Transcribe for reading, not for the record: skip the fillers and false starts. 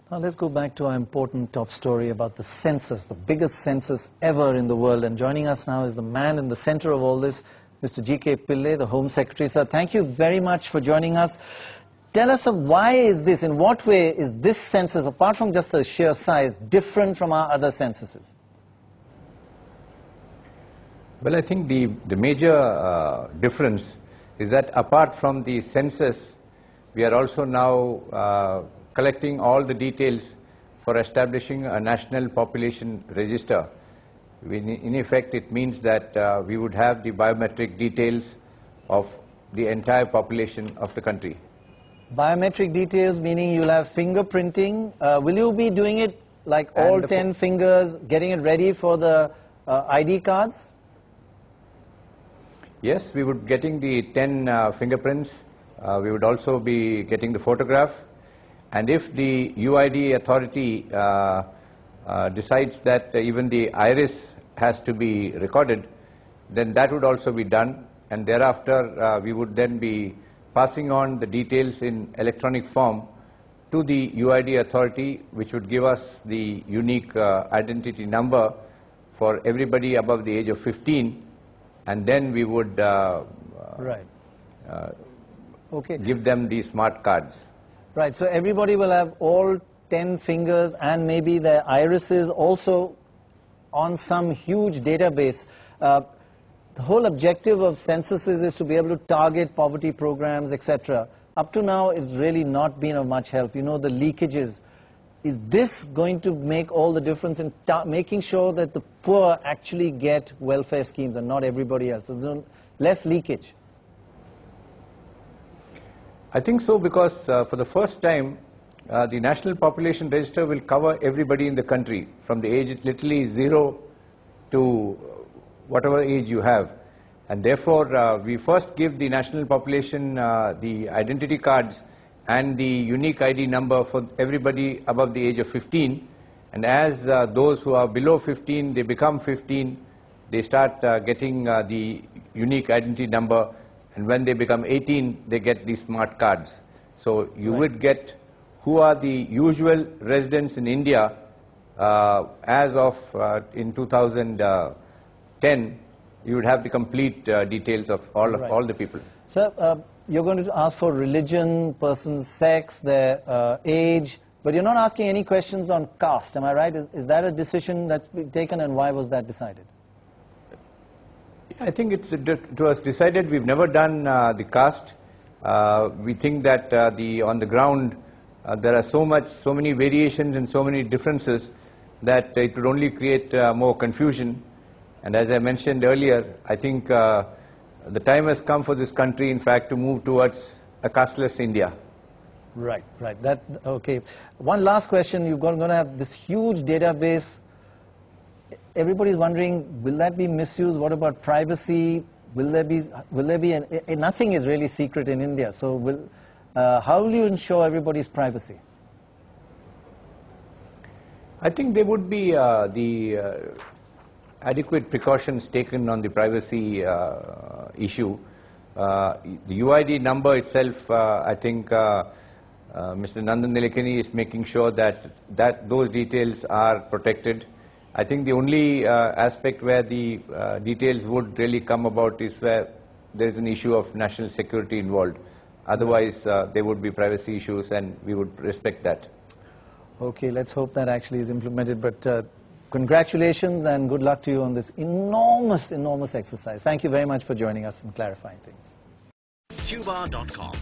Now let's go back to our important top story about the census, the biggest census ever in the world. And joining us now is the man in the center of all this, Mr. G.K. Pillai, the Home Secretary. Sir, thank you very much for joining us. Tell us, why is this, in what way is this census, apart from just the sheer size, different from our other censuses? Well, I think the major difference is that apart from the census, we are also now collecting all the details for establishing a national population register. In effect, it means that we would have the biometric details of the entire population of the country. Biometric details, meaning you'll have fingerprinting. Will you be doing it like all 10 fingers, getting it ready for the ID cards? Yes, we would be getting the 10 fingerprints. We would also be getting the photograph. And if the UID authority decides that even the iris has to be recorded, then that would also be done. And thereafter, we would then be passing on the details in electronic form to the UID authority, which would give us the unique identity number for everybody above the age of 15. And then we would give them the smart cards. Right, so everybody will have all 10 fingers and maybe their irises also on some huge database. The whole objective of censuses is to be able to target poverty programs, etc. Up to now, it's really not been of much help. You know, the leakages. Is this going to make all the difference in making sure that the poor actually get welfare schemes and not everybody else? So less leakage. I think so, because for the first time, the National Population Register will cover everybody in the country, from the age literally 0 to whatever age you have. And therefore, we first give the national population the identity cards and the unique ID number for everybody above the age of 15. And as those who are below 15, they become 15, they start getting the unique identity number. And when they become 18, they get these smart cards. So you would get who are the usual residents in India as of in 2010. You would have the complete details of all the people. Sir, you're going to ask for religion, person's sex, their age, but you're not asking any questions on caste, am I right? Is that a decision that's been taken, and why was that decided? I think it was decided. We've never done the caste. We think that on the ground there are so many variations and so many differences that it would only create more confusion. And as I mentioned earlier, I think the time has come for this country, in fact, to move towards a casteless India. Right. Okay. One last question. You're going to have this huge database. Everybody's wondering, will that be misused? What about privacy? Will there be nothing is really secret in India. So how will you ensure everybody's privacy? I think there would be the adequate precautions taken on the privacy issue. The UID number itself, I think Mr. Nandan Nilekani is making sure that those details are protected. I think the only aspect where the details would really come about is where there is an issue of national security involved. Otherwise, there would be privacy issues, and we would respect that. Okay, let's hope that actually is implemented. But congratulations and good luck to you on this enormous exercise. Thank you very much for joining us and clarifying things. Tuba.com